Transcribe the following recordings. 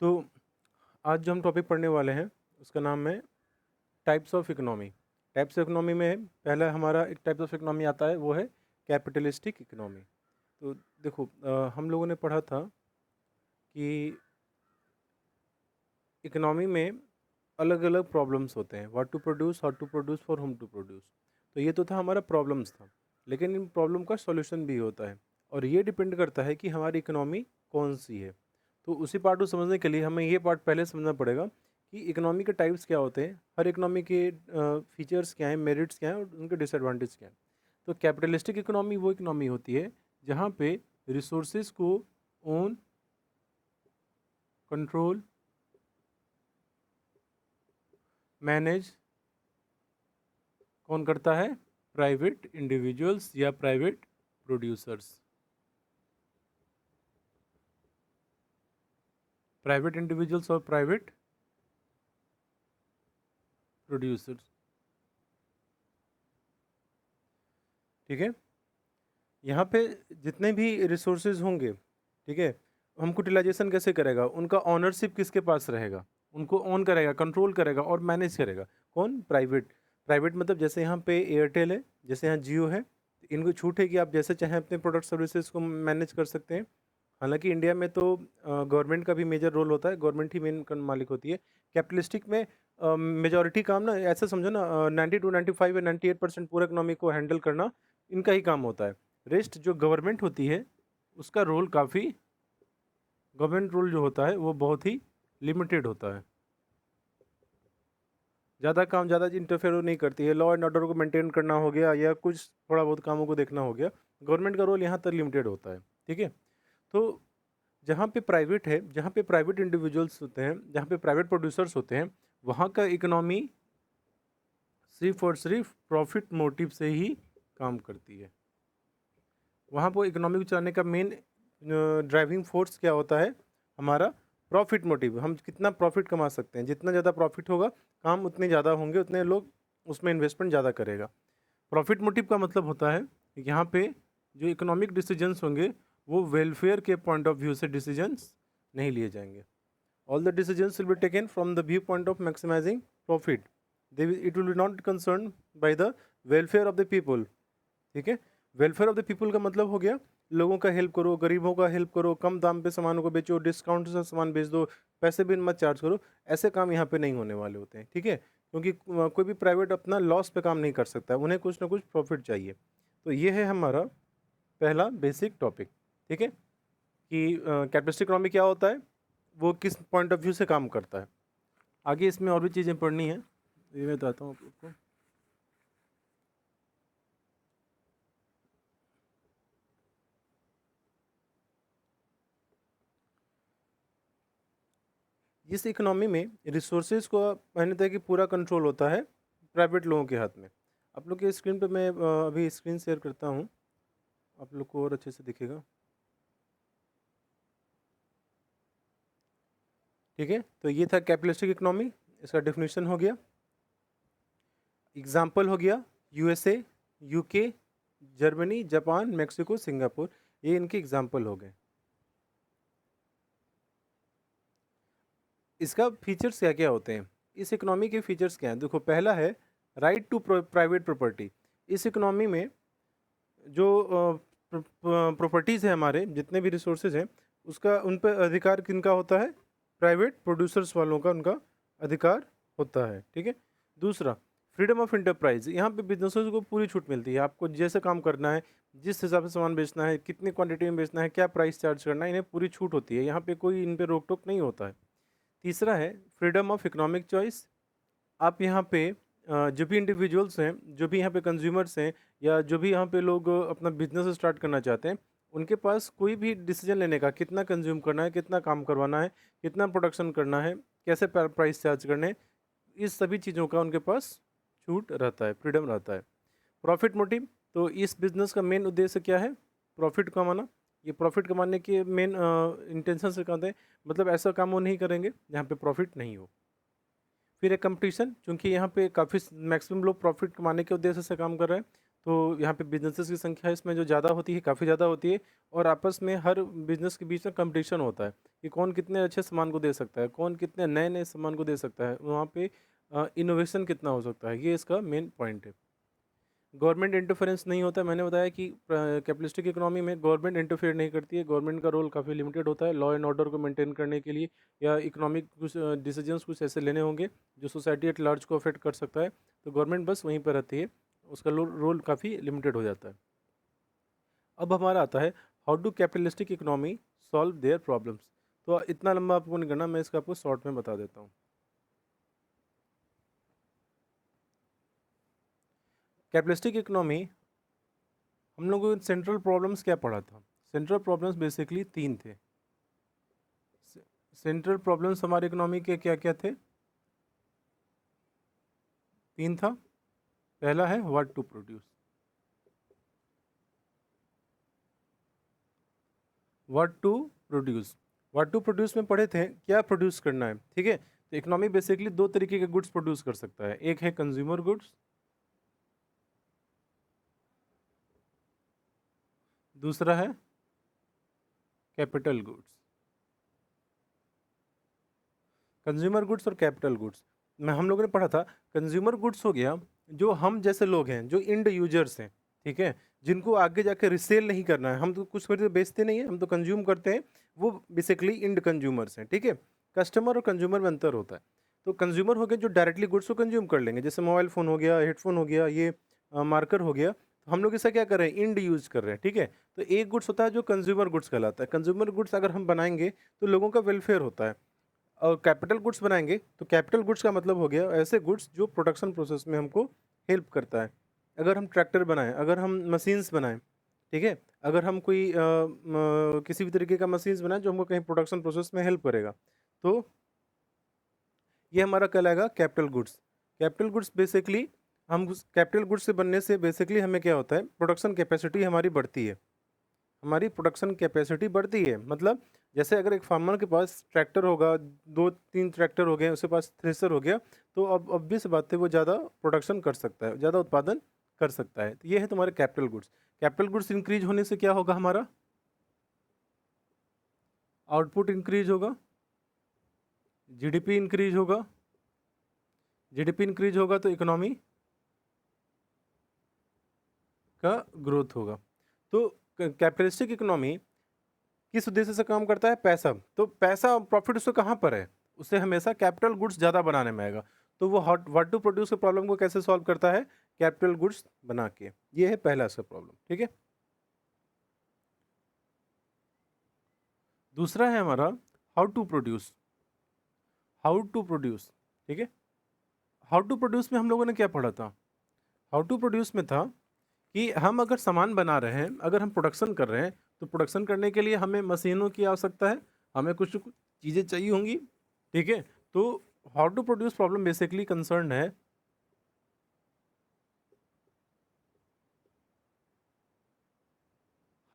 तो आज जो हम टॉपिक पढ़ने वाले हैं उसका नाम है types of economy. Types of economy में पहला हमारा एक टाइप्स ऑफ इकोनॉमी आता है, वो है कैपिटलिस्टिक इकोनॉमी। तो देखो, हम लोगों ने पढ़ा था कि इकोनॉमी में अलग अलग प्रॉब्लम्स होते हैं, what to produce, how to produce, for whom to produce. तो ये तो था हमारा प्रॉब्लम्स था, लेकिन इन प्रॉब्लम का सॉल्यूशन भी होता है और ये डिपेंड करता है कि हमारी इकोनॉमी कौन सी है। तो उसी पार्ट को समझने के लिए हमें ये पार्ट पहले समझना पड़ेगा कि इकोनॉमी के टाइप्स क्या होते हैं, हर इकोनॉमी के फीचर्स क्या हैं, मेरिट्स क्या हैं और उनके डिसएडवांटेज क्या हैं। तो कैपिटलिस्टिक इकोनॉमी वो इकोनॉमी होती है जहाँ पे रिसोर्सेज को ओन, कंट्रोल, मैनेज कौन करता है? प्राइवेट इंडिविजुअल्स या प्राइवेट प्रोड्यूसर्स। प्राइवेट इंडिविजुअल्स और प्राइवेट प्रोड्यूसर्स, ठीक है। यहाँ पे जितने भी रिसोर्सेज होंगे, ठीक है, हमको यूटिलाइजेशन कैसे करेगा, उनका ऑनरशिप किसके पास रहेगा, उनको ऑन करेगा, कंट्रोल करेगा और मैनेज करेगा कौन? प्राइवेट। प्राइवेट मतलब जैसे यहाँ पे एयरटेल है, जैसे यहाँ जियो है, इनको छूट है कि आप जैसे चाहें अपने प्रोडक्ट सर्विसेज को मैनेज कर सकते हैं। हालांकि इंडिया में तो गवर्नमेंट का भी मेजर रोल होता है, गवर्नमेंट ही मेन मालिक होती है। कैपिटलिस्टिक में मेजॉरिटी काम ना, ऐसा समझो ना, 90 to 95 या 98% पूरा इकोनॉमी को हैंडल करना इनका ही काम होता है। रेस्ट जो गवर्नमेंट होती है उसका रोल काफ़ी, गवर्नमेंट रोल जो होता है वो बहुत ही लिमिटेड होता है। ज़्यादा काम ज़्यादा इंटरफेयर नहीं करती है, लॉ एंड ऑर्डर को मेंटेन करना हो गया या कुछ थोड़ा बहुत कामों को देखना हो गया, गवर्नमेंट का रोल यहाँ तक लिमिटेड होता है, ठीक है। तो जहाँ पे प्राइवेट है, जहाँ पे प्राइवेट इंडिविजुअल्स होते हैं, जहाँ पे प्राइवेट प्रोड्यूसर्स होते हैं, वहाँ का इकोनॉमी सिर्फ और सिर्फ प्रॉफिट मोटिव से ही काम करती है। वहाँ पर इकोनॉमी को चलाने का मेन ड्राइविंग फोर्स क्या होता है? हमारा प्रॉफिट मोटिव। हम कितना प्रॉफिट कमा सकते हैं, जितना ज़्यादा प्रॉफिट होगा, काम उतने ज़्यादा होंगे, उतने लोग उसमें इन्वेस्टमेंट ज़्यादा करेगा। प्रॉफिट मोटिव का मतलब होता है कि यहाँ पे जो इकोनॉमिक डिसीजंस होंगे वो वेलफेयर के पॉइंट ऑफ व्यू से डिसीजंस नहीं लिए जाएंगे। All the decisions will be taken from the view point of maximising profit. It will be not concern by the welfare of the people, ठीक है। Welfare of the people का मतलब हो गया लोगों का हेल्प करो, गरीबों का हेल्प करो, कम दाम पे सामानों को बेचो, डिस्काउंट से सामान बेच दो, पैसे भी मत चार्ज करो। ऐसे काम यहाँ पे नहीं होने वाले होते हैं, ठीक है, क्योंकि कोई भी प्राइवेट अपना लॉस पे काम नहीं कर सकता है, उन्हें कुछ ना कुछ प्रॉफिट चाहिए। तो ये है हमारा पहला बेसिक टॉपिक, ठीक है, कि कैपिटलिस्टिक इकोनॉमी क्या होता है, वो किस पॉइंट ऑफ व्यू से काम करता है। आगे इसमें और भी चीज़ें पढ़नी है, ये मैं बताता हूँ आपको। इस इकोनॉमी में रिसोर्सेज को मैंने तय कि पूरा कंट्रोल होता है प्राइवेट लोगों के हाथ में। आप लोग के स्क्रीन पे मैं अभी स्क्रीन शेयर करता हूँ, आप लोग को और अच्छे से दिखेगा, ठीक है। तो ये था कैपिटलिस्टिक इकोनॉमी, इसका डेफिनेशन हो गया, एग्जाम्पल हो गया USA, UK, Germany, Japan, Mexico, Singapore, ये इनके एग्जाम्पल हो गए। इसका फीचर्स क्या क्या होते हैं, इस इकोनॉमी के फीचर्स क्या हैं? देखो, पहला है राइट टू प्राइवेट प्रॉपर्टी। इस इकोनॉमी में जो प्रॉपर्टीज़ है, हमारे जितने भी रिसोर्सेज हैं, उसका उन पर अधिकार किनका होता है? प्राइवेट प्रोड्यूसर्स वालों का उनका अधिकार होता है, ठीक है। दूसरा, फ्रीडम ऑफ इंटरप्राइज। यहाँ पे बिजनेसेस को पूरी छूट मिलती है, आपको जैसे काम करना है, जिस हिसाब से सामान बेचना है, कितनी क्वांटिटी में बेचना है, क्या प्राइस चार्ज करना है, इन्हें पूरी छूट होती है, यहाँ पे कोई इन पे रोक टोक नहीं होता है। तीसरा है फ्रीडम ऑफ इकोनॉमिक चॉइस। आप यहाँ पे जो भी इंडिविजुअल्स हैं, जो भी यहाँ पे कंज्यूमर्स हैं, या जो भी यहाँ पे लोग अपना बिजनेस स्टार्ट करना चाहते हैं, उनके पास कोई भी डिसीजन लेने का, कितना कंज्यूम करना है, कितना काम करवाना है, कितना प्रोडक्शन करना है, कैसे प्राइस चार्ज करने हैं, इस सभी चीज़ों का उनके पास छूट रहता है, फ्रीडम रहता है। प्रॉफिट मोटिव, तो इस बिज़नेस का मेन उद्देश्य क्या है? प्रॉफिट कमाना। ये प्रॉफिट कमाने के मेन इंटेंशन से कहते हैं, मतलब ऐसा काम वो नहीं करेंगे जहाँ पे प्रॉफिट नहीं हो। फिर एक कंपटीशन, क्योंकि यहाँ पे काफ़ी मैक्सिमम लोग प्रॉफिट कमाने के उद्देश्य से काम कर रहे हैं, तो यहाँ पे बिजनेसेस की संख्या इसमें जो ज़्यादा होती है, काफ़ी ज़्यादा होती है, और आपस में हर बिजनेस के बीच में कंपटीशन होता है कि कौन कितने अच्छे सामान को दे सकता है, कौन कितने नए-नए सामान को दे सकता है, वहाँ पे इनोवेशन कितना हो सकता है, ये इसका मेन पॉइंट है। गवर्नमेंट इंटरफेरेंस नहीं होता है, मैंने बताया कि कैपिटलिस्टिक इकोनॉमी में गवर्नमेंट इंटरफेयर नहीं करती है, गवर्नमेंट का रोल काफ़ी लिमिटेड होता है लॉ एंड ऑर्डर को मेंटेन करने के लिए, या इकोनॉमिक कुछ डिसीजंस कुछ ऐसे लेने होंगे जो सोसाइटी एट लार्ज को अफेक्ट कर सकता है, तो गवर्नमेंट बस वहीं पर रहती है, उसका रोल काफ़ी लिमिटेड हो जाता है। अब हमारा आता है how do capitalistic economy solve their problems. तो इतना लंबा आपको नहीं करना, मैं इसका आपको शॉर्ट में बता देता हूँ। कैपिटलिस्टिक इकोनॉमी, हम लोगों को सेंट्रल प्रॉब्लम्स क्या पढ़ा था? सेंट्रल प्रॉब्लम्स बेसिकली 3 थे। सेंट्रल प्रॉब्लम्स हमारे इकोनॉमी के क्या क्या थे? 3 था। पहला है what to produce. What to produce, what to produce में पढ़े थे क्या प्रोड्यूस करना है, ठीक है। तो इकोनॉमी बेसिकली 2 तरीके के गुड्स प्रोड्यूस कर सकता है, एक है कंज्यूमर गुड्स, दूसरा है कैपिटल गुड्स। कंज्यूमर गुड्स और कैपिटल गुड्स में हम लोगों ने पढ़ा था, कंज्यूमर गुड्स हो गया जो हम जैसे लोग हैं, जो इंड यूजर्स हैं, ठीक है, जिनको आगे जाके रिसेल नहीं करना है, हम तो कुछ खरीद बेचते नहीं है, हम तो कंज्यूम करते हैं, वो बेसिकली इंड कंज्यूमर्स हैं, ठीक है। कस्टमर और कंज्यूमर में अंतर होता है। तो कंज्यूमर हो गए जो डायरेक्टली गुड्स को कंज्यूम कर लेंगे, जैसे मोबाइल फ़ोन हो गया, हेडफोन हो गया, ये मार्कर हो गया, तो हम लोग इसे क्या कर रहे हैं, इंड यूज कर रहे हैं, ठीक है। तो एक गुड्स होता है जो कंज्यूमर गुड्स कहलाता है, कंज्यूमर गुड्स अगर हम बनाएंगे तो लोगों का वेलफेयर होता है। और कैपिटल गुड्स बनाएंगे तो कैपिटल गुड्स का मतलब हो गया ऐसे गुड्स जो प्रोडक्शन प्रोसेस में हमको हेल्प करता है। अगर हम ट्रैक्टर बनाएं, अगर हम मशीन्स बनाएं, ठीक है, अगर हम कोई किसी भी तरीके का मशीन्स बनाएं जो हमको कहीं प्रोडक्शन प्रोसेस में हेल्प करेगा, तो ये हमारा कहलाएगा capital goods. Capital goods basically हम कैपिटल गुड्स से बनने से बेसिकली हमें क्या होता है, प्रोडक्शन कैपेसिटी हमारी बढ़ती है, हमारी प्रोडक्शन कैपेसिटी बढ़ती है। मतलब जैसे अगर एक फार्मर के पास ट्रैक्टर होगा, 2-3 ट्रैक्टर हो गए, उसके पास थ्रेसर हो गया, तो अब ऑब्वियस बात है वो ज़्यादा प्रोडक्शन कर सकता है, ज़्यादा उत्पादन कर सकता है। तो ये है तुम्हारे capital goods. Capital goods increase होने से क्या होगा, हमारा आउटपुट इंक्रीज होगा, जीडीपी इंक्रीज होगा, जीडीपी इंक्रीज होगा तो इकोनॉमी का ग्रोथ होगा। तो कैपिटलिस्टिक इकोनॉमी किस उद्देश्य से काम करता है, पैसा। तो पैसा प्रॉफिट उसको कहाँ पर है, उससे हमेशा कैपिटल गुड्स ज़्यादा बनाने में आएगा। तो वो व्हाट टू प्रोड्यूस के प्रॉब्लम को कैसे सॉल्व करता है, कैपिटल गुड्स बना के। ये है पहला इसका प्रॉब्लम, ठीक है। दूसरा है हमारा how to produce. How to produce, ठीक है। हाउ टू प्रोड्यूस में हम लोगों ने क्या पढ़ा था? हाउ टू प्रोड्यूस में था कि हम अगर सामान बना रहे हैं, अगर हम प्रोडक्शन कर रहे हैं, तो प्रोडक्शन करने के लिए हमें मशीनों की आवश्यकता है, हमें कुछ चीज़ें चाहिए होंगी, ठीक है। तो how to produce problem basically concern है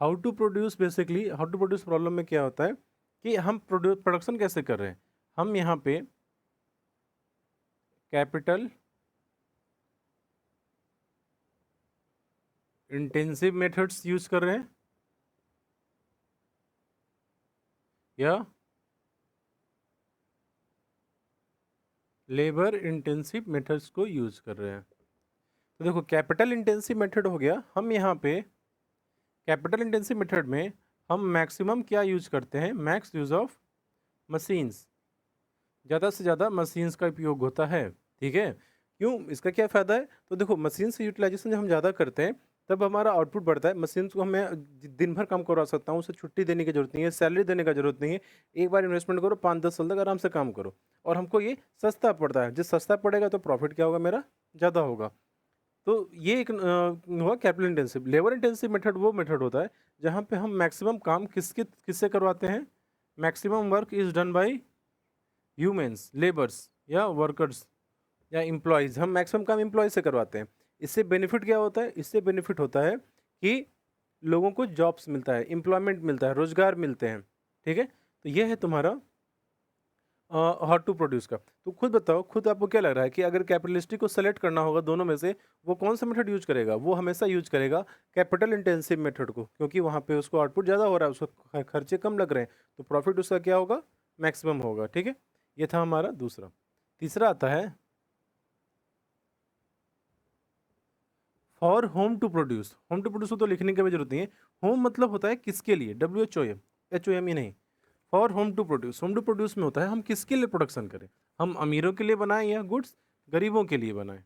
how to produce. Basically how to produce problem में क्या होता है कि हम प्रोडक्शन कैसे कर रहे हैं, हम यहाँ पे कैपिटल इंटेंसिव मेथड्स यूज कर रहे हैं या लेबर इंटेंसिव मेथड्स को यूज कर रहे हैं। तो देखो कैपिटल इंटेंसिव मेथड हो गया, हम यहाँ पे कैपिटल इंटेंसिव मेथड में हम मैक्सिमम क्या यूज करते हैं, मैक्स यूज ऑफ मशीन्स, ज़्यादा से ज़्यादा मशीन्स का उपयोग होता है, ठीक है। क्यों, इसका क्या फ़ायदा है? तो देखो मशीन्स यूटिलाइजेशन जब हम ज़्यादा करते हैं तब हमारा आउटपुट बढ़ता है। मशीन्स को मैं दिन भर काम करवा सकता हूँ, उसे छुट्टी देने की जरूरत नहीं है, सैलरी देने का जरूरत नहीं है। एक बार इन्वेस्टमेंट करो, 5-10 साल तक आराम से काम करो, और हमको ये सस्ता पड़ता है। जब सस्ता पड़ेगा तो प्रॉफिट क्या होगा, मेरा ज़्यादा होगा। तो ये एक हुआ capital intensive. Labour intensive method वो मेथड होता है जहाँ पे हम मैक्सिमम काम किससे करवाते हैं, maximum work is done by humans, labours या वर्कर्स या एम्प्लॉयज़, हम मैक्सिमम काम एम्प्लॉय से करवाते हैं। इससे बेनिफिट क्या होता है, इससे बेनिफिट होता है कि लोगों को जॉब्स मिलता है, एम्प्लॉयमेंट मिलता है, रोजगार मिलते हैं, ठीक है। तो ये है तुम्हारा हाउ टू प्रोड्यूस का। तो खुद बताओ, खुद आपको क्या लग रहा है कि अगर कैपिटलिस्टिक को सेलेक्ट करना होगा दोनों में से, वो कौन सा मेथड यूज करेगा? वो हमेशा यूज करेगा कैपिटल इंटेंसिव मेथड को, क्योंकि वहाँ पे उसको आउटपुट ज़्यादा हो रहा है, उसको खर्चे कम लग रहे हैं, तो प्रॉफिट उसका क्या होगा? मैक्सिमम होगा। ठीक है, ये था हमारा दूसरा। तीसरा आता है for whom to produce. Whom to produce को तो लिखने की भी जरूरत नहीं है। होम मतलब होता है किसके लिए, WHOM, HOM ही नहीं। For whom to produce, whom to produce में होता है हम किसके लिए प्रोडक्शन करें, हम अमीरों के लिए बनाएं या गुड्स गरीबों के लिए बनाएं।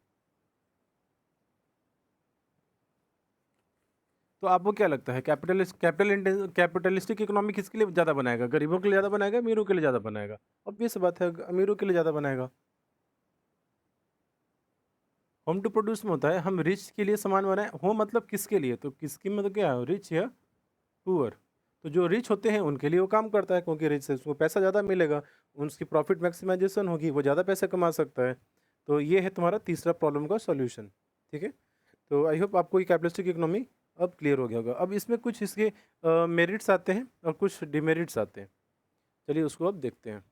तो आपको क्या लगता है कैपिटलिस्टिक इकोनॉमी किसके लिए ज़्यादा बनाएगा? गरीबों के लिए ज़्यादा बनाएगा, अमीरों के लिए ज़्यादा बनाएगा? ऑब्वियस बात है, अमीरों के लिए ज़्यादा बनाएगा। होम टू प्रोड्यूस में होता है हम रिच के लिए सामान बनाएं। होम मतलब किसके लिए, तो किसकी मतलब क्या है, रिच या पुअर। तो जो रिच होते हैं उनके लिए वो काम करता है, क्योंकि रिच से उसको पैसा ज़्यादा मिलेगा, उसकी प्रॉफिट मैक्सिमाइजेशन होगी, वो ज़्यादा पैसे कमा सकता है। तो ये है तुम्हारा तीसरा प्रॉब्लम का सॉल्यूशन। ठीक है, तो आई होप आपको ये कैपिटलिस्टिक इकोनॉमी अब क्लियर हो गया होगा। अब इसमें कुछ इसके मेरिट्स आते हैं और कुछ डिमेरिट्स आते हैं। चलिए उसको अब देखते हैं।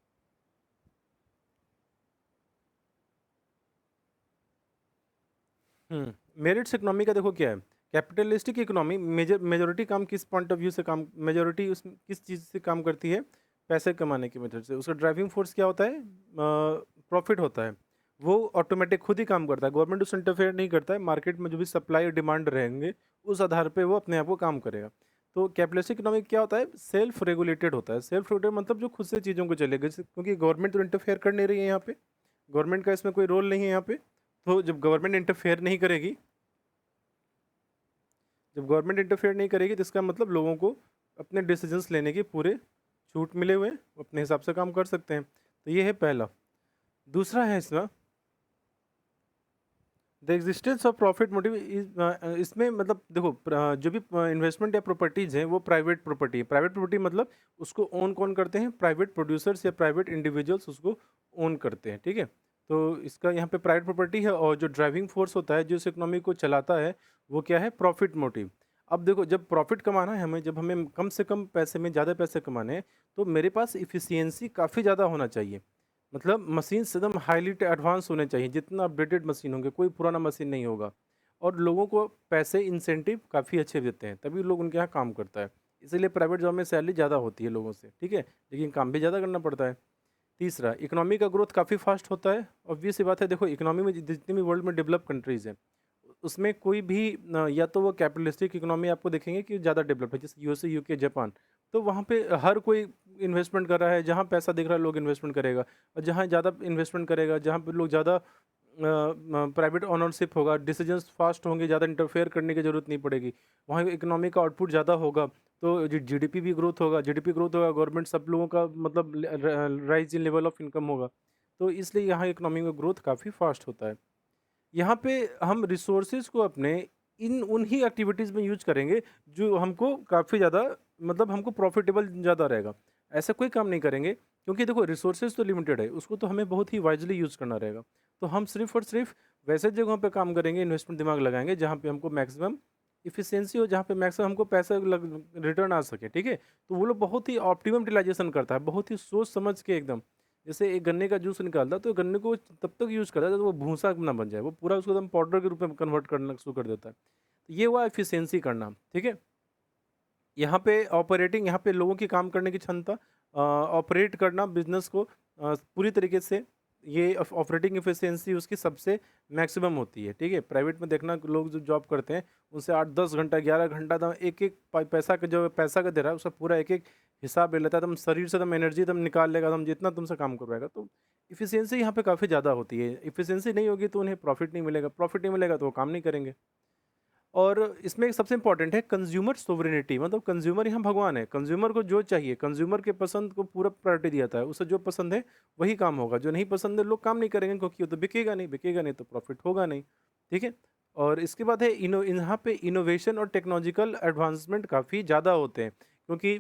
मेरिट्स इकोनॉमी का देखो क्या है। कैपिटलिस्टिक इकोनॉमी मेजोरिटी काम किस पॉइंट ऑफ व्यू से काम, मेजोरिटी उस किस चीज़ से काम करती है? पैसे कमाने की मेथड से। उसका ड्राइविंग फोर्स क्या होता है? प्रॉफिट होता है। वो ऑटोमेटिक खुद ही काम करता है, गवर्नमेंट उससे इंटरफेयर नहीं करता है। मार्केट में जो भी सप्लाई और डिमांड रहेंगे उस आधार पे वो अपने आप को काम करेगा। तो कैपिटलिस्टिक इकोनॉमी क्या होता है? सेल्फ रेगुलेटेड होता है। सेल्फ रेगुलेटेड मतलब जो खुद से चीज़ों को चलेगा, क्योंकि गवर्नमेंट तो इंटरफेयर कर नहीं रही है यहाँ पे, गवर्नमेंट का इसमें कोई रोल नहीं है यहाँ पे। तो जब गवर्नमेंट इंटरफेयर नहीं करेगी तो इसका मतलब लोगों को अपने डिसीजंस लेने की पूरे छूट मिले हुए हैं, वो अपने हिसाब से काम कर सकते हैं। तो ये है पहला। दूसरा है इसमें the existence of profit motive. इसमें मतलब देखो जो भी इन्वेस्टमेंट या प्रॉपर्टीज हैं वो प्राइवेट प्रॉपर्टी है। प्राइवेट प्रॉपर्टी मतलब उसको ओन कौन करते हैं? प्राइवेट प्रोड्यूसर्स या प्राइवेट इंडिविजुअल्स उसको ओन करते हैं। ठीक है, तो इसका यहाँ पे प्राइवेट प्रॉपर्टी है, और जो ड्राइविंग फोर्स होता है जो इस इकोनॉमी को चलाता है वो क्या है? Profit motive. अब देखो, जब प्रॉफिट कमाना है हमें, जब हमें कम से कम पैसे में ज़्यादा पैसे कमाने हैं, तो मेरे पास इफ़िशियंसी काफ़ी ज़्यादा होना चाहिए। मतलब मशीन एकदम हाईली एडवांस होने चाहिए, जितना अपडेटेड मशीन होंगे, कोई पुराना मशीन नहीं होगा। और लोगों को पैसे इंसेंटिव काफ़ी अच्छे देते हैं, तभी लोग उनके यहाँ काम करता है। इसीलिए प्राइवेट जॉब में सैलरी ज़्यादा होती है लोगों से, ठीक है, लेकिन काम भी ज़्यादा करना पड़ता है। तीसरा, इकोनॉमी का ग्रोथ काफ़ी फास्ट होता है। ऑब्वियस सी बात है, देखो इकोनॉमी में जितनी भी वर्ल्ड में डेवलप कंट्रीज़ हैं उसमें कोई भी या तो वो कैपिटलिस्टिक इकोनॉमी आपको देखेंगे कि ज़्यादा डेवलप है, जैसे USA, UK, जापान। तो वहाँ पे हर कोई इन्वेस्टमेंट कर रहा है, जहाँ पैसा दिख रहा है लोग इन्वेस्टमेंट करेगा। और जहाँ ज़्यादा इन्वेस्टमेंट करेगा, जहाँ पे लोग ज़्यादा प्राइवेट ओनरशिप होगा, डिसीजंस फास्ट होंगे, ज़्यादा इंटरफेयर करने की ज़रूरत नहीं पड़ेगी, वहाँ इकोनॉमी का आउटपुट ज़्यादा होगा, तो GDP भी ग्रोथ होगा। GDP ग्रोथ होगा, गवर्नमेंट सब लोगों का मतलब rise in level of income होगा। तो इसलिए यहाँ इकोनॉमी में ग्रोथ काफ़ी फास्ट होता है। यहाँ पे हम रिसोर्सेज को अपने इन उन्हीं एक्टिविटीज़ में यूज करेंगे जो हमको काफ़ी ज़्यादा मतलब हमको प्रॉफिटेबल ज़्यादा रहेगा। ऐसा कोई काम नहीं करेंगे, क्योंकि देखो रिसोर्सेज तो लिमिटेड है, उसको तो हमें बहुत ही वाइजली यूज़ करना रहेगा। तो हम सिर्फ और सिर्फ वैसे जगहों पे काम करेंगे, इन्वेस्टमेंट दिमाग लगाएंगे जहाँ पे हमको मैक्सिमम इफिशियंसी हो, जहाँ पे मैक्सिमम हमको पैसा रिटर्न आ सके। ठीक है, तो वो लोग बहुत ही ऑप्टिमम यूटिलाइजेशन करता है, बहुत ही सोच समझ के एकदम। जैसे एक गन्ने का जूस निकालता है तो गन्ने को तब तक यूज़ करता है जब वो भूसा ना बन जाए, वो पूरा उसको एकदम पाउडर के रूप में कन्वर्ट करना शुरू कर देता है। तो ये हुआ एफिशिएंसी करना। ठीक है, यहाँ पे ऑपरेटिंग, यहाँ पे लोगों की काम करने की क्षमता, ऑपरेट करना बिजनेस को पूरी तरीके से, ये ऑपरेटिंग एफिशिएंसी उसकी सबसे मैक्सिमम होती है। ठीक है, प्राइवेट में देखना लोग जो जॉब करते हैं उनसे 8-10 घंटा 11 घंटा दम एक एक पैसा का जो पैसा का दे रहा है उसका पूरा एक एक हिसाब ले लेता है, एकदम शरीर से एकदम एनर्जी एकदम निकाल लेगा, एकदम जितना तुमसे काम करवाएगा। तो इफिशियंसी यहाँ पे काफ़ी ज़्यादा होती है। इफिशियंसी नहीं होगी तो उन्हें प्रॉफिट नहीं मिलेगा, प्रॉफिट नहीं मिलेगा तो वो काम नहीं करेंगे। और इसमें एक सबसे इंपॉर्टेंट है कंज्यूमर सोवरेनिटी, मतलब कंज्यूमर यहाँ भगवान है। कंज्यूमर को जो चाहिए, कंज्यूमर के पसंद को पूरा प्रायोरिटी दिया था है, उसे जो पसंद है वही काम होगा, जो नहीं पसंद है लोग काम नहीं करेंगे, क्योंकि वो तो बिकेगा नहीं, बिकेगा नहीं तो प्रॉफिट होगा नहीं। ठीक है, और इसके बाद है यहाँ पे इनोवेशन और टेक्नोलॉजिकल एडवांसमेंट काफ़ी ज़्यादा होते हैं, क्योंकि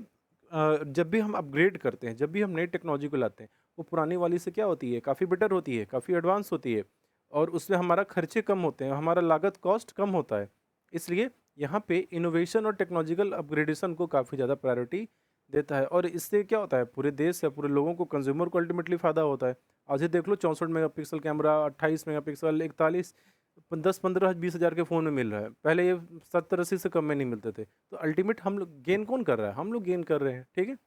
जब भी हम अपग्रेड करते हैं, जब भी हम नई टेक्नोलॉजी को लाते हैं, वो पुरानी वाली से क्या होती है? काफ़ी बेटर होती है, काफ़ी एडवांस होती है, और उसमें हमारा खर्चे कम होते हैं, हमारा लागत कॉस्ट कम होता है। इसलिए यहाँ पे इनोवेशन और टेक्नोलॉजिकल अपग्रेडेशन को काफ़ी ज़्यादा प्रायोरिटी देता है और इससे क्या होता है पूरे देश या पूरे लोगों को कंज्यूमर को अल्टीमेटली फ़ायदा होता है। आज ही देख लो 64 मेगापिक्सल कैमरा, 28 मेगापिक्सल, 41, 10, 15, 20 हज़ार के फ़ोन में मिल रहा है। पहले ये 70-80 से कम में नहीं मिलते थे। तो अल्टीमेट हम लोग गेन कौन कर रहा है? हम लोग गेन कर रहे हैं, ठीक है?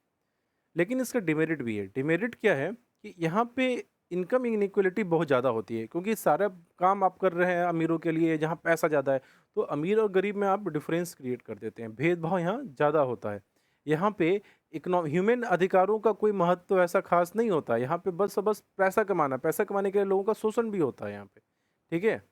लेकिन इसका डिमेरिट भी है। डिमेरिट क्या है कि यहाँ पे इनकम इनइक्वालिटी बहुत ज़्यादा होती है क्योंकि सारा काम आप कर रहे हैं अमीरों के लिए जहाँ पैसा ज़्यादा है, तो अमीर और गरीब में आप डिफरेंस क्रिएट कर देते हैं। भेदभाव यहाँ ज़्यादा होता है। यहाँ पे ह्यूमन अधिकारों का कोई महत्व ऐसा खास नहीं होता है। यहाँ पे बस पैसा कमाना, पैसा कमाने के लिए लोगों का शोषण भी होता है यहाँ पे, ठीक है?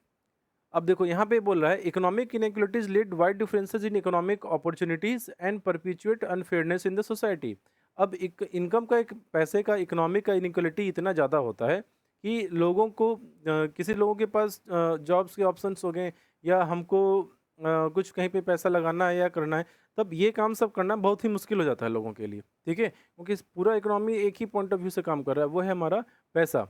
अब देखो यहाँ पे बोल रहा है economic inequalities lead wide differences in economic opportunities and perpetuate unfairness in the society. अब एक इनकम का, एक पैसे का, इकोनॉमिक का इनइक्वालिटी इतना ज़्यादा होता है कि लोगों को किसी लोगों के पास जॉब्स के ऑप्शंस हो गए या हमको कुछ कहीं पे पैसा लगाना है या करना है, तब ये काम सब करना बहुत ही मुश्किल हो जाता है लोगों के लिए, ठीक है? क्योंकि पूरा इकोनॉमी एक ही पॉइंट ऑफ व्यू से काम कर रहा है, वो है हमारा पैसा।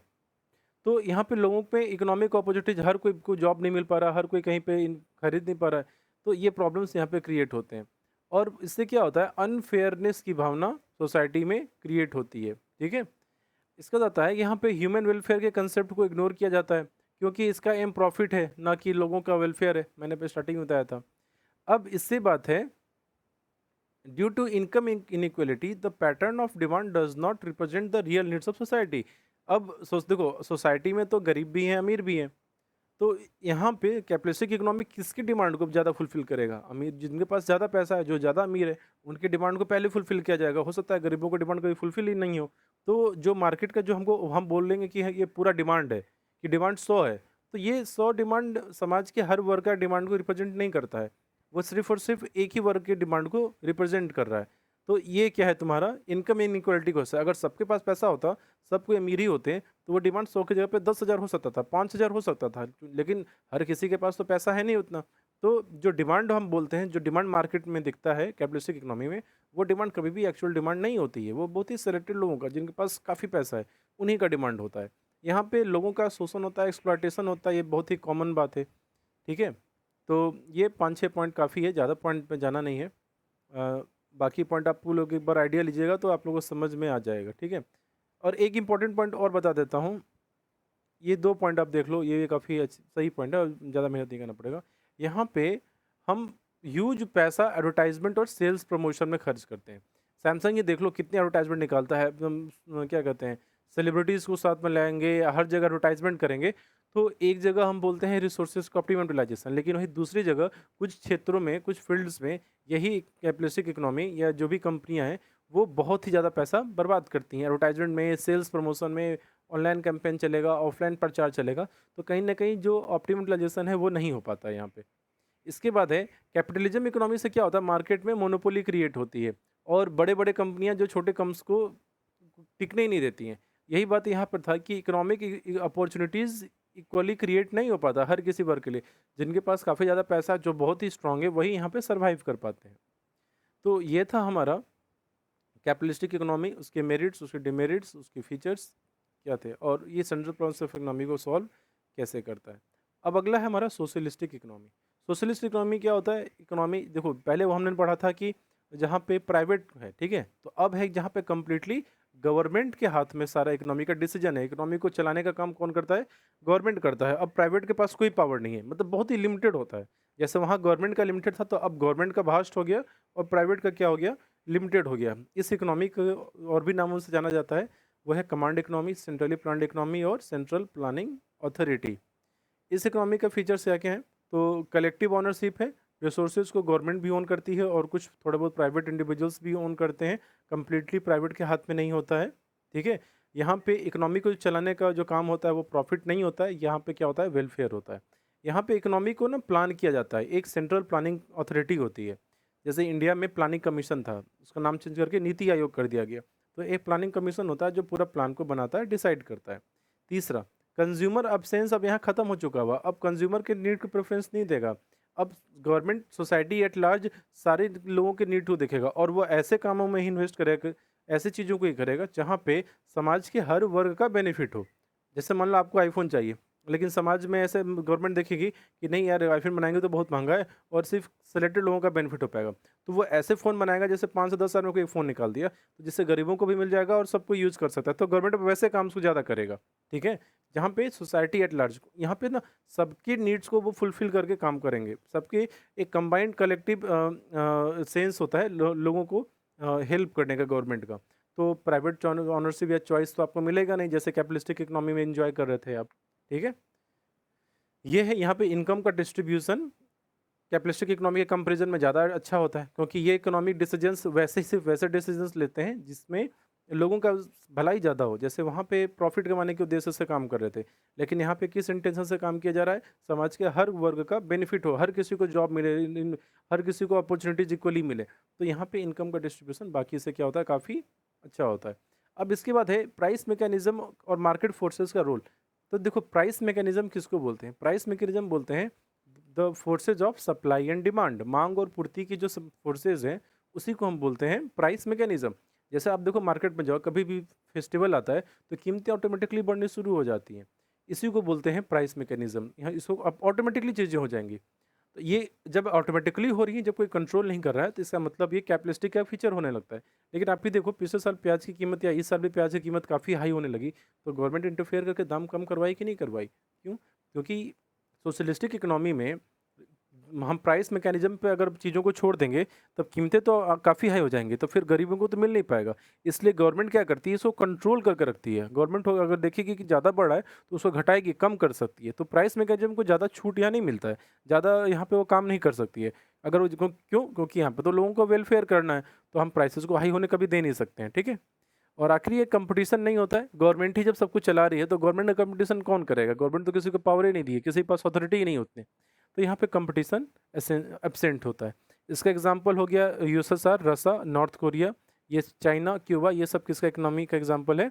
तो यहाँ पे लोगों पे इकोनॉमिक अपॉर्चुनिटीज, हर कोई को जॉब नहीं मिल पा रहा, हर कोई कहीं पे खरीद नहीं पा रहा है, तो ये प्रॉब्लम्स यहाँ पे क्रिएट होते हैं और इससे क्या होता है अनफेयरनेस की भावना सोसाइटी में क्रिएट होती है, ठीक है? इसका जाता है यहाँ पे ह्यूमन वेलफेयर के कंसेप्ट को इग्नोर किया जाता है क्योंकि इसका एम प्रॉफिट है ना कि लोगों का वेलफेयर है, मैंने पे स्टार्टिंग में बताया था। अब इससे बात है due to income inequality the pattern of demand does not represent the real needs of society. अब देखो सोसाइटी में तो गरीब भी हैं अमीर भी हैं, तो यहाँ पे कैपिटलिस्टिक इकोनॉमी किसकी डिमांड को ज़्यादा फुलफिल करेगा? अमीर, जिनके पास ज़्यादा पैसा है, जो ज़्यादा अमीर है, उनकी डिमांड को पहले फुलफिल किया जाएगा। हो सकता है गरीबों को डिमांड कभी फुलफिल ही नहीं हो। तो जो मार्केट का जो हम बोल लेंगे कि ये पूरा डिमांड है, कि डिमांड 100 है, तो ये 100 डिमांड समाज के हर वर्ग का डिमांड को रिप्रेजेंट नहीं करता है। वो सिर्फ़ और सिर्फ एक ही वर्ग के डिमांड को रिप्रेजेंट कर रहा है। तो ये क्या है तुम्हारा इनकम इनइक्वालिटी को है। अगर सबके पास पैसा होता, सब कोई अमीर ही होते, तो वो डिमांड 100 की जगह पे 10,000 हो सकता था, 5,000 हो सकता था, लेकिन हर किसी के पास तो पैसा है नहीं उतना। तो जो डिमांड हम बोलते हैं, जो डिमांड मार्केट में दिखता है कैपिटलिस्टिक इकोनॉमी में, वो डिमांड कभी भी एक्चुअल डिमांड नहीं होती है। वो बहुत ही सिलेक्टेड लोगों का, जिनके पास काफ़ी पैसा है, उन्हीं का डिमांड होता है। यहाँ पे लोगों का शोषण होता है, एक्सप्लॉयटेशन होता है, ये बहुत ही कॉमन बात है, ठीक है? तो ये 5-6 पॉइंट काफ़ी है, ज़्यादा पॉइंट पे जाना नहीं है। बाकी पॉइंट आप लोग एक बार आइडिया लीजिएगा तो आप लोगों को समझ में आ जाएगा, ठीक है? और एक इम्पॉर्टेंट पॉइंट और बता देता हूँ, ये 2 पॉइंट आप देख लो, ये काफ़ी सही पॉइंट है और ज़्यादा मेहनत नहीं करना पड़ेगा। यहाँ पे हम ह्यूज पैसा एडवर्टाइजमेंट और सेल्स प्रमोशन में खर्च करते हैं। सैमसंग ये देख लो कितनी एडवर्टाइजमेंट निकालता है, एकदम क्या कहते हैं, सेलिब्रिटीज़ को साथ में लाएँगे, हर जगह एडवर्टाइजमेंट करेंगे। तो एक जगह हम बोलते हैं रिसोर्सेज का ऑप्टिमम यूटिलाइजेशन, लेकिन वहीं दूसरी जगह कुछ क्षेत्रों में, कुछ फील्ड्स में यही कैपिटलिस्टिक इकोनॉमी या जो भी कंपनियाँ हैं, वो बहुत ही ज़्यादा पैसा बर्बाद करती हैं एडवर्टाइजमेंट में, सेल्स प्रमोशन में, ऑनलाइन कैंपेन चलेगा, ऑफलाइन प्रचार चलेगा, तो कहीं न कहीं जो ऑप्टिमम यूटिलाइजेशन है वो नहीं हो पाता है यहाँ पे। इसके बाद है कैपिटलिज्म इकोनॉमी से क्या होता है, मार्केट में मोनोपोली क्रिएट होती है और बड़े-बड़े कंपनियाँ जो छोटे कम्स को टिकने ही नहीं देती हैं। यही बात यहाँ पर था कि इकोनॉमिक अपॉर्चुनिटीज़ इक्वली क्रिएट नहीं हो पाता हर किसी वर्ग के लिए। जिनके पास काफ़ी ज़्यादा पैसा, जो बहुत ही स्ट्रांग है, वही यहाँ पे सर्वाइव कर पाते हैं। तो ये था हमारा कैपिटलिस्टिक इकोनॉमी, उसके मेरिट्स, उसके डिमेरिट्स, उसके फीचर्स क्या थे और ये सेंट्रल प्रॉब्लम्स ऑफ इकोनॉमी को सॉल्व कैसे करता है। अब अगला है हमारा सोशलिस्टिक इकोनॉमी। सोशलिस्ट इकोनॉमी क्या होता है? इकोनॉमी देखो, पहले वो हमने पढ़ा था कि जहाँ पे प्राइवेट है, ठीक है? तो अब है जहाँ पे कंप्लीटली गवर्नमेंट के हाथ में सारा इकोनॉमी का डिसीजन है। इकोनॉमी को चलाने का काम कौन करता है? गवर्नमेंट करता है। अब प्राइवेट के पास कोई पावर नहीं है, मतलब बहुत ही लिमिटेड होता है। जैसे वहाँ गवर्नमेंट का लिमिटेड था, तो अब गवर्नमेंट का भास्ट हो गया और प्राइवेट का क्या हो गया? लिमिटेड हो गया। इस इकोनॉमी को और भी नामों से जाना जाता है, वो है command economy, centrally planned economy और सेंट्रल प्लानिंग अथॉरिटी। इस इकोनॉमी का फीचर्स क्या-क्या हैं? तो कलेक्टिव ओनरशिप है, रिसोर्सेज को गवर्नमेंट भी ओन करती है और कुछ थोड़े बहुत प्राइवेट इंडिविजुअल्स भी ओन करते हैं, कंप्लीटली प्राइवेट के हाथ में नहीं होता है, ठीक है? यहाँ पे इकोनॉमी को चलाने का जो काम होता है वो प्रॉफिट नहीं होता है, यहाँ पे क्या होता है? वेलफेयर होता है। यहाँ पे इकोनॉमी को ना प्लान किया जाता है, एक सेंट्रल प्लानिंग अथॉरिटी होती है। जैसे इंडिया में प्लानिंग कमीशन था, उसका नाम चेंज करके नीति आयोग कर दिया गया। तो एक प्लानिंग कमीशन होता है जो पूरा प्लान को बनाता है, डिसाइड करता है। तीसरा, कंज्यूमर अब्सेंस अब यहाँ खत्म हो चुका हुआ, अब कंज्यूमर के नीड को प्रेफरेंस नहीं देगा। अब गवर्नमेंट सोसाइटी एट लार्ज सारे लोगों के नीड को देखेगा और वो ऐसे कामों में ही इन्वेस्ट करेगा, ऐसी चीज़ों को ही करेगा जहाँ पे समाज के हर वर्ग का बेनिफिट हो। जैसे मान लो आपको आईफोन चाहिए, लेकिन समाज में ऐसे गवर्नमेंट देखेगी कि नहीं यार, आईफोन बनाएंगे तो बहुत महंगा है और सिर्फ सेलेक्टेड लोगों का बेनिफिट हो पाएगा, तो वो ऐसे फ़ोन बनाएगा जैसे 5 से 10 साल में कोई फ़ोन निकाल दिया, तो जिससे गरीबों को भी मिल जाएगा और सबको यूज़ कर सकता है, तो गवर्नमेंट वैसे काम को ज़्यादा करेगा। ठीक है, जहाँ पे सोसाइटी एट लार्ज, यहाँ पे ना सबकी नीड्स को वो फुलफिल करके काम करेंगे, सबके एक कंबाइंड कलेक्टिव सेंस होता है लोगों को हेल्प करने का गवर्नमेंट का। तो प्राइवेट ऑनरशिप या चॉइस तो आपको मिलेगा नहीं, जैसे कैपिटलिस्टिक इकोनॉमी में एंजॉय कर रहे थे आप। ठीक है, ये है यहाँ पे इनकम का डिस्ट्रीब्यूशन कैपिटलिस्टिक इकोनॉमी के कंपैरिजन में ज़्यादा अच्छा होता है, क्योंकि ये इकोनॉमिक डिसीजंस वैसे ही सिर्फ वैसे डिसीजंस लेते हैं जिसमें लोगों का भलाई ज़्यादा हो। जैसे वहाँ पे प्रॉफिट कमाने के उद्देश्य से काम कर रहे थे, लेकिन यहाँ पे किस इंटेंशन से काम किया जा रहा है, समाज के हर वर्ग का बेनिफिट हो, हर किसी को जॉब मिले, हर किसी को अपॉर्चुनिटीज इक्वली मिले, तो यहाँ पे इनकम का डिस्ट्रीब्यूशन बाकी से क्या होता है, काफ़ी अच्छा होता है। अब इसके बाद है प्राइस मैकेनिज्म और मार्केट फोर्सेस का रोल। तो देखो, प्राइस मैकेनिज्म किसको बोलते हैं? प्राइस मैकेनिज्म बोलते हैं the forces of supply and demand, मांग और पूर्ति की जो फोर्सेज हैं उसी को हम बोलते हैं प्राइस मैकेनिज्म। जैसे आप देखो, मार्केट में जाओ, कभी भी फेस्टिवल आता है तो कीमतें ऑटोमेटिकली बढ़नी शुरू हो जाती हैं, इसी को बोलते हैं प्राइस मैकेनिज्म। यहाँ इसको अब ऑटोमेटिकली चीज़ें हो जाएंगी। तो ये जब ऑटोमेटिकली हो रही है, जब कोई कंट्रोल नहीं कर रहा है, तो इसका मतलब ये कैपिटलिस्टिक का फीचर होने लगता है। लेकिन आप भी देखो, पिछले साल प्याज की कीमत या इस साल भी प्याज की कीमत काफ़ी हाई होने लगी, तो गवर्नमेंट इंटरफेयर करके दाम कम करवाई कि नहीं करवाई? क्यों? क्योंकि सोशलिस्टिक इकोनॉमी में हम प्राइस मैकेनिज्म पे अगर चीज़ों को छोड़ देंगे, तब कीमतें तो काफ़ी हाई हो जाएंगी, तो फिर गरीबों को तो मिल नहीं पाएगा। इसलिए गवर्नमेंट क्या करती है, इसको कंट्रोल करके रखती है। गवर्नमेंट अगर देखेगी कि ज़्यादा बढ़ रहा है तो उसको घटाएगी, कम कर सकती है। तो प्राइस मैकेनिज्म को ज़्यादा छूट यहाँ नहीं मिलता है, ज़्यादा यहाँ पे वो काम नहीं कर सकती है। अगर वो क्यों? क्योंकि यहाँ पे तो लोगों को वेलफेयर करना है, तो हम प्राइसेस को हाई होने कभी दे नहीं सकते हैं। ठीक है, और आखिरी एक कंपटीशन नहीं होता है। गवर्नमेंट ही जब सब कुछ चला रही है, तो गवर्नमेंट का कंपटीशन कौन करेगा? गवर्नमेंट तो किसी को पावर ही नहीं दी है, किसी के पास अथॉरिटी ही नहीं होती है, तो यहाँ पे कंपटीशन एब्सेंट होता है। इसका एग्जांपल हो गया यूएसएसआर, रसा, नॉर्थ कोरिया, ये चाइना, क्यूबा, ये सब किसका इकोनॉमी का एग्जांपल है?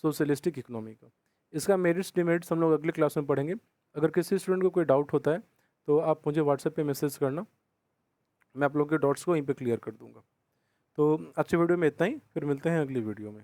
सोशलिस्टिक इकोनॉमी का। इसका मेरिट्स डिमेरिट्स हम लोग अगले क्लास में पढ़ेंगे। अगर किसी स्टूडेंट को कोई डाउट होता है तो आप मुझे व्हाट्सएप पे मैसेज करना, मैं आप लोग के डाउट्स को यहीं पे क्लियर कर दूंगा। तो आज की वीडियो में इतना ही, फिर मिलते हैं अगली वीडियो में।